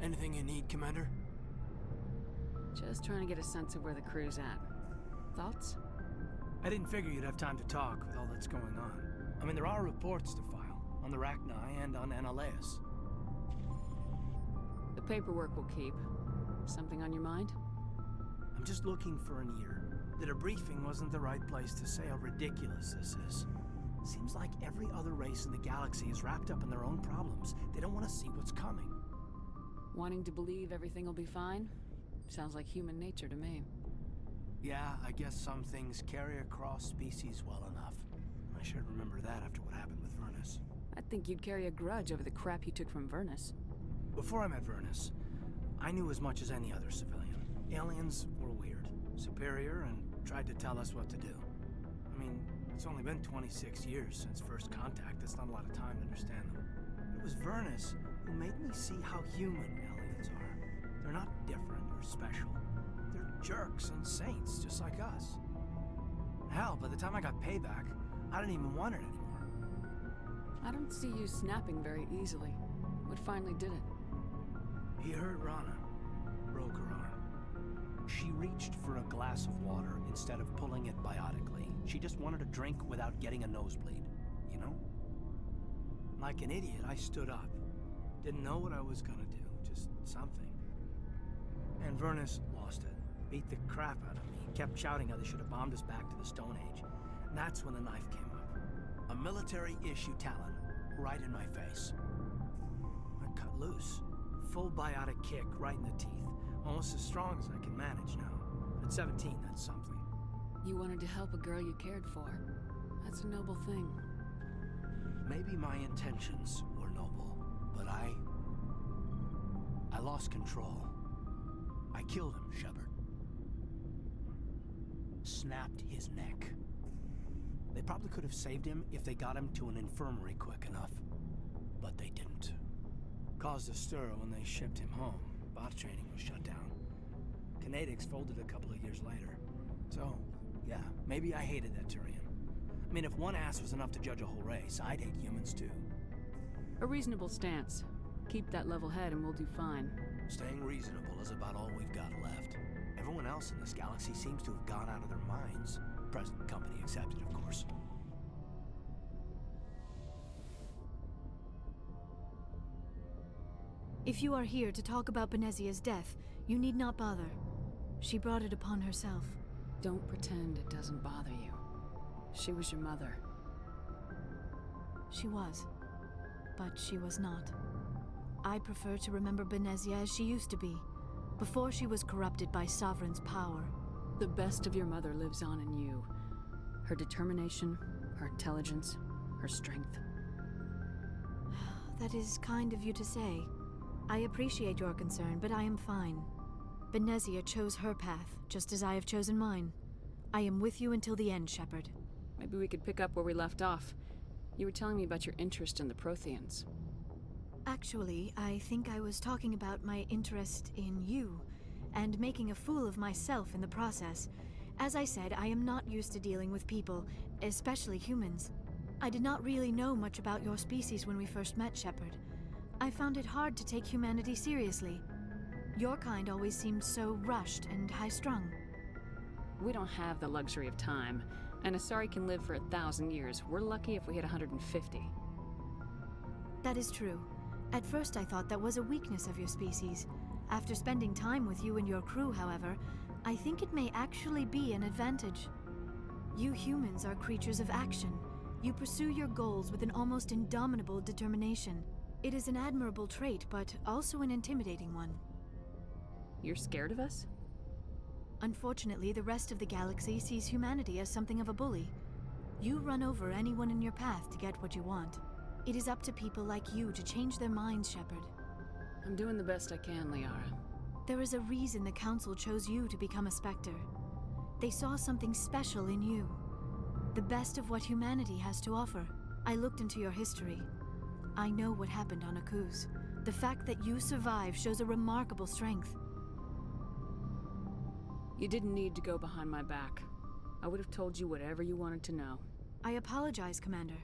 Anything you need, Commander? Just trying to get a sense of where the crew's at. Thoughts? I didn't figure you'd have time to talk with all that's going on. I mean, there are reports to file, on the Rachni and on Annaleus. The paperwork will keep. Something on your mind? I'm just looking for an ear. The debriefing wasn't the right place to say how ridiculous this is. Seems like every other race in the galaxy is wrapped up in their own problems. They don't want to see what's coming. Wanting to believe everything will be fine? Sounds like human nature to me. Yeah, I guess some things carry across species well enough. I should remember that after what happened with Vernus. I think you'd carry a grudge over the crap you took from Vernus. Before I met Vernus, I knew as much as any other civilian. Aliens were weird, superior, and tried to tell us what to do. I mean, it's only been 26 years since first contact. That's not a lot of time to understand them. But it was Vernus who made me see how human aliens are. They're not different or special. They're jerks and saints, just like us. Hell, by the time I got payback, I didn't even want it anymore. I don't see you snapping very easily. What finally did it? He hurt Rana. Broke her arm. She reached for a glass of water instead of pulling it biotically. She just wanted a drink without getting a nosebleed, you know? Like an idiot, I stood up. Didn't know what I was gonna do, just something. And Vernus lost it. Beat the crap out of me. Kept shouting how they should have bombed us back to the Stone Age. And that's when the knife came up. A military-issue Talon, right in my face. I cut loose. Full biotic kick right in the teeth. Almost as strong as I can manage now. At 17, that's something. You wanted to help a girl you cared for. That's a noble thing. Maybe my intentions were noble, but I lost control. I killed him, Shepard. Snapped his neck. They probably could have saved him if they got him to an infirmary quick enough. But they didn't. Caused a stir when they shipped him home. Bot training was shut down. Kinetics folded a couple of years later. So, yeah, maybe I hated that Turian. I mean, if one ass was enough to judge a whole race, I'd hate humans too. A reasonable stance. Keep that level head and we'll do fine. Staying reasonable is about all we've got left. Everyone else in this galaxy seems to have gone out of their minds. Present company accepted, of course. If you are here to talk about Benezia's death, you need not bother. She brought it upon herself. Don't pretend it doesn't bother you. She was your mother. She was. But she was not. I prefer to remember Benezia as she used to be, before she was corrupted by Sovereign's power. The best of your mother lives on in you. Her determination, her intelligence, her strength. That is kind of you to say. I appreciate your concern, but I am fine. Benezia chose her path, just as I have chosen mine. I am with you until the end, Shepard. Maybe we could pick up where we left off. You were telling me about your interest in the Protheans. Actually, I think I was talking about my interest in you, and making a fool of myself in the process. As I said, I am not used to dealing with people, especially humans. I did not really know much about your species when we first met, Shepard. I found it hard to take humanity seriously. Your kind always seemed so rushed and high-strung. We don't have the luxury of time, and Asari can live for 1,000 years. We're lucky if we hit 150. That is true. At first I thought that was a weakness of your species. After spending time with you and your crew, however, I think it may actually be an advantage. You humans are creatures of action. You pursue your goals with an almost indomitable determination. It is an admirable trait, but also an intimidating one. You're scared of us? Unfortunately, the rest of the galaxy sees humanity as something of a bully. You run over anyone in your path to get what you want. It is up to people like you to change their minds, Shepard. I'm doing the best I can, Liara. There is a reason the Council chose you to become a Spectre. They saw something special in you. The best of what humanity has to offer. I looked into your history. I know what happened on Akuz. The fact that you survived shows a remarkable strength. You didn't need to go behind my back. I would have told you whatever you wanted to know. I apologize, Commander.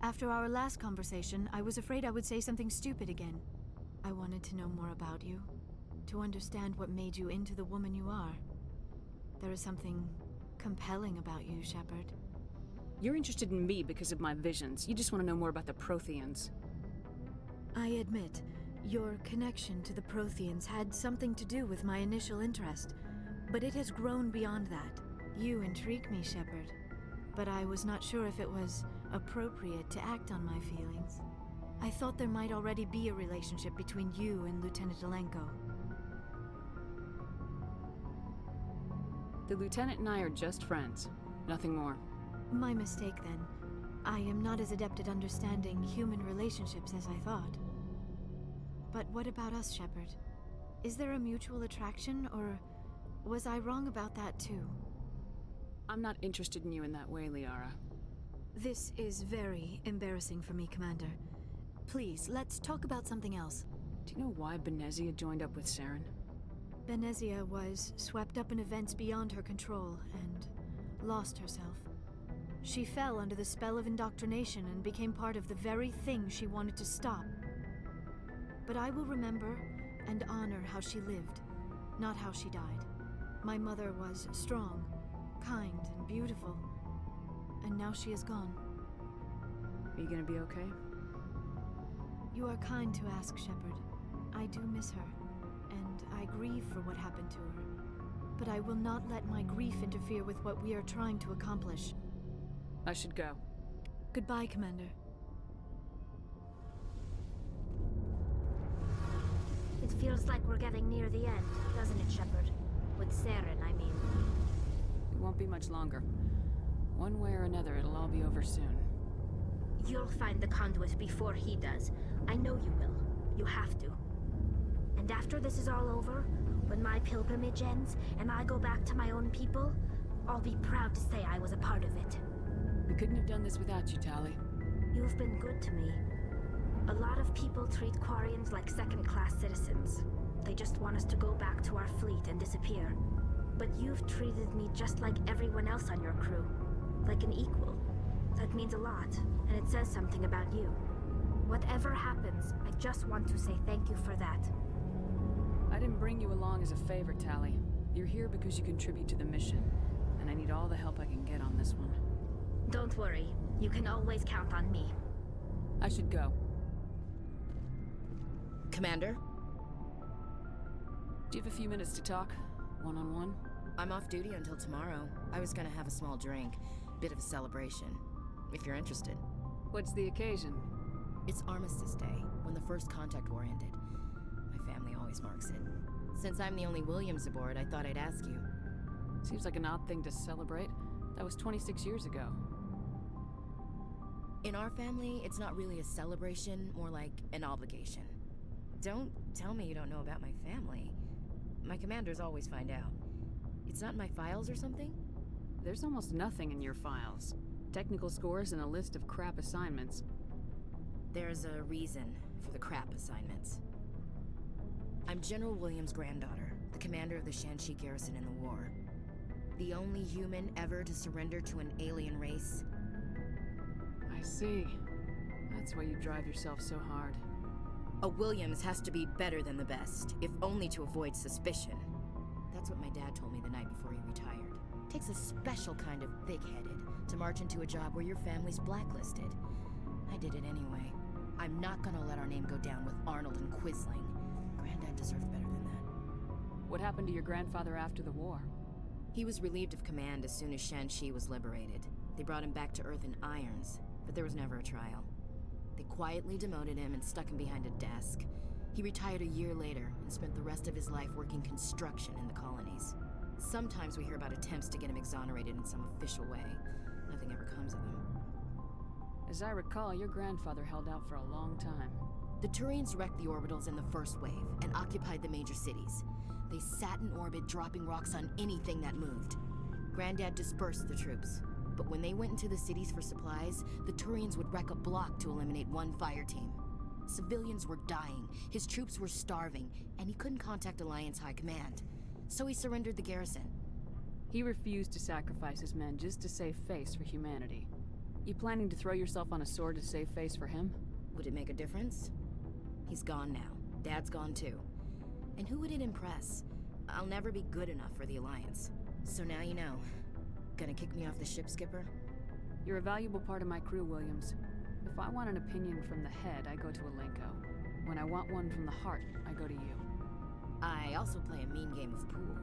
After our last conversation, I was afraid I would say something stupid again. I wanted to know more about you, to understand what made you into the woman you are. There is something compelling about you, Shepard. You're interested in me because of my visions. You just want to know more about the Protheans. I admit, your connection to the Protheans had something to do with my initial interest, but it has grown beyond that. You intrigue me, Shepard, but I was not sure if it was appropriate to act on my feelings. I thought there might already be a relationship between you and Lieutenant Alenko. The Lieutenant and I are just friends. Nothing more. My mistake, then. I am not as adept at understanding human relationships as I thought. But what about us, Shepard? Is there a mutual attraction, or was I wrong about that too? I'm not interested in you in that way, Liara. This is very embarrassing for me, Commander. Please, let's talk about something else. Do you know why Benezia joined up with Saren? Benezia was swept up in events beyond her control and lost herself. She fell under the spell of indoctrination and became part of the very thing she wanted to stop. But I will remember and honor how she lived, not how she died. My mother was strong, kind, and beautiful, and now she is gone. Are you gonna be okay? You are kind to ask, Shepard. I do miss her, and I grieve for what happened to her. But I will not let my grief interfere with what we are trying to accomplish. I should go. Goodbye, Commander. It feels like we're getting near the end, doesn't it, Shepard? With Saren, I mean. It won't be much longer. One way or another, it'll all be over soon. You'll find the conduit before he does. I know you will. You have to. And after this is all over, when my pilgrimage ends and I go back to my own people, I'll be proud to say I was a part of it. We couldn't have done this without you, Tali. You've been good to me. A lot of people treat Quarians like second-class citizens. They just want us to go back to our fleet and disappear. But you've treated me just like everyone else on your crew. Like an equal. That means a lot, and it says something about you. Whatever happens, I just want to say thank you for that. I didn't bring you along as a favor, Tali. You're here because you contribute to the mission, and I need all the help I can get on this one. Don't worry. You can always count on me. I should go. Commander? Do you have a few minutes to talk? One-on-one? I'm off duty until tomorrow. I was gonna have a small drink. Bit of a celebration. If you're interested. What's the occasion? It's Armistice Day, when the first contact war ended. My family always marks it. Since I'm the only Williams aboard, I thought I'd ask you. Seems like an odd thing to celebrate. That was 26 years ago. In our family, it's not really a celebration, more like an obligation. Don't tell me you don't know about my family. My commanders always find out. It's not in my files or something? There's almost nothing in your files. Technical scores and a list of crap assignments. There's a reason for the crap assignments. I'm General Williams' granddaughter, the commander of the Shanxi garrison in the war. The only human ever to surrender to an alien race. I see. That's why you drive yourself so hard. A Williams has to be better than the best, if only to avoid suspicion. That's what my dad told me the night before he retired. Takes a special kind of big-headed to march into a job where your family's blacklisted. I did it anyway. I'm not gonna let our name go down with Arnold and Quisling. Granddad deserved better than that. What happened to your grandfather after the war? He was relieved of command as soon as Shanxi was liberated. They brought him back to Earth in irons, but there was never a trial. They quietly demoted him and stuck him behind a desk. He retired a year later and spent the rest of his life working construction in the colonies. Sometimes we hear about attempts to get him exonerated in some official way. Nothing ever comes of them. As I recall, your grandfather held out for a long time. The Turians wrecked the orbitals in the first wave and occupied the major cities. They sat in orbit, dropping rocks on anything that moved. Granddad dispersed the troops, but when they went into the cities for supplies, the Turians would wreck a block to eliminate one fire team. Civilians were dying, his troops were starving, and he couldn't contact Alliance High Command. So he surrendered the garrison. He refused to sacrifice his men just to save face for humanity. You planning to throw yourself on a sword to save face for him? Would it make a difference? He's gone now, Dad's gone too. And who would it impress? I'll never be good enough for the Alliance. So now you know. Gonna kick me off the ship, Skipper? You're a valuable part of my crew, Williams. If I want an opinion from the head, I go to Alenko. When I want one from the heart, I go to you. I also play a mean game of pool.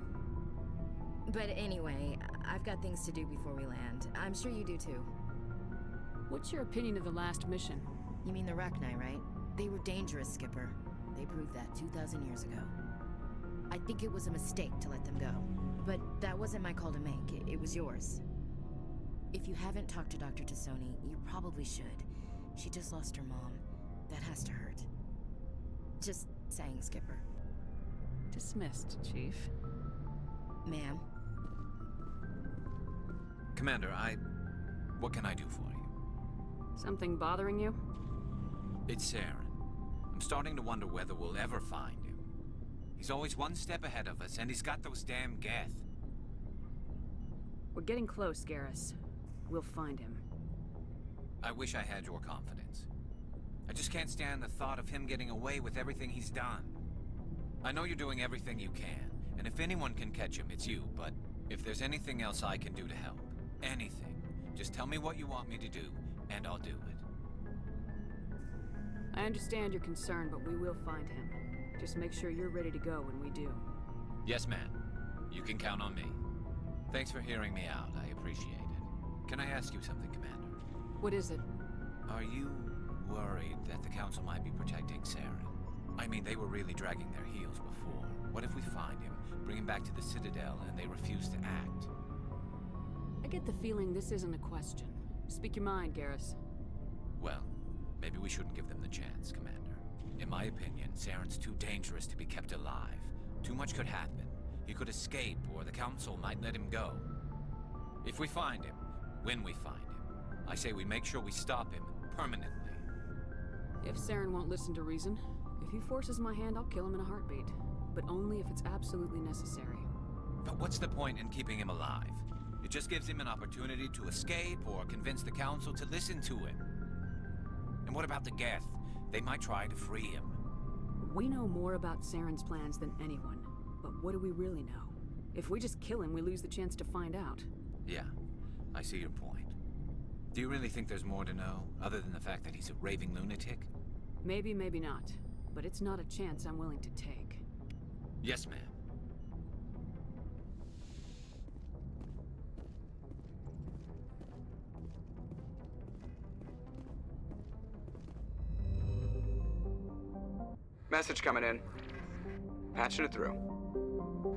But anyway, I've got things to do before we land. I'm sure you do too. What's your opinion of the last mission? You mean the Rachni, right? They were dangerous, Skipper. They proved that 2,000 years ago. I think it was a mistake to let them go. But that wasn't my call to make. It was yours. If you haven't talked to Dr. Tassoni, you probably should. She just lost her mom. That has to hurt. Just saying, Skipper. Dismissed, Chief. Ma'am? Commander, what can I do for you? Something bothering you? It's Saren. I'm starting to wonder whether we'll ever find him. He's always one step ahead of us, and he's got those damn Geth. We're getting close, Garrus. We'll find him. I wish I had your confidence. I just can't stand the thought of him getting away with everything he's done. I know you're doing everything you can, and if anyone can catch him, it's you, but if there's anything else I can do to help, anything, just tell me what you want me to do, and I'll do it. I understand your concern, but we will find him. Just make sure you're ready to go when we do. Yes, ma'am. You can count on me. Thanks for hearing me out. I appreciate it. Can I ask you something, Commander? What is it? Are you worried that the Council might be protecting Saren? I mean, they were really dragging their heels before. What if we find him, bring him back to the Citadel, and they refuse to act? I get the feeling this isn't a question. Speak your mind, Garrus. Well, maybe we shouldn't give them the chance, Commander. In my opinion, Saren's too dangerous to be kept alive. Too much could happen. He could escape, or the Council might let him go. If we find him, when we find him, I say we make sure we stop him permanently. If Saren won't listen to reason, if he forces my hand, I'll kill him in a heartbeat. But only if it's absolutely necessary. But what's the point in keeping him alive? It just gives him an opportunity to escape or convince the Council to listen to him. And what about the Geth? They might try to free him. We know more about Saren's plans than anyone. But what do we really know? If we just kill him, we lose the chance to find out. Yeah, I see your point. Do you really think there's more to know, other than the fact that he's a raving lunatic? Maybe, maybe not. But it's not a chance I'm willing to take. Yes, ma'am. Message coming in. Patching it through.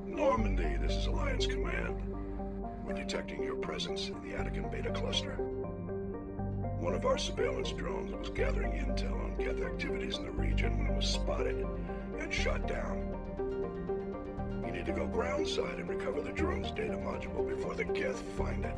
Normandy, this is Alliance Command. We're detecting your presence in the Attican Beta Cluster. One of our surveillance drones was gathering intel on Geth activities in the region when it was spotted and shot down. You need to go groundside and recover the drone's data module before the Geth find it.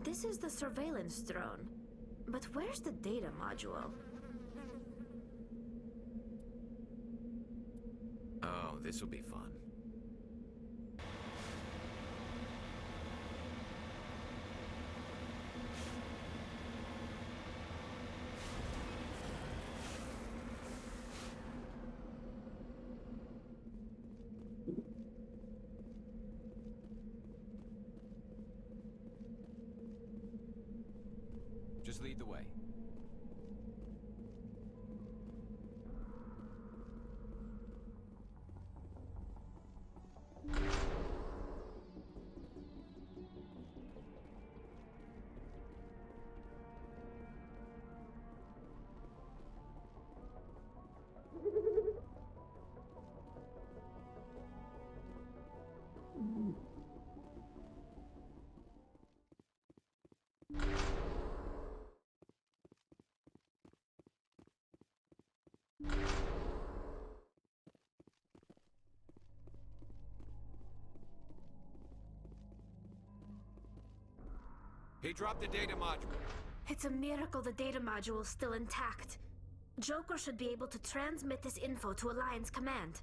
This is the surveillance drone. But where's the data module? Oh, this will be fun. Just lead the way. They dropped the data module. It's a miracle the data module's still intact. Joker should be able to transmit this info to Alliance Command.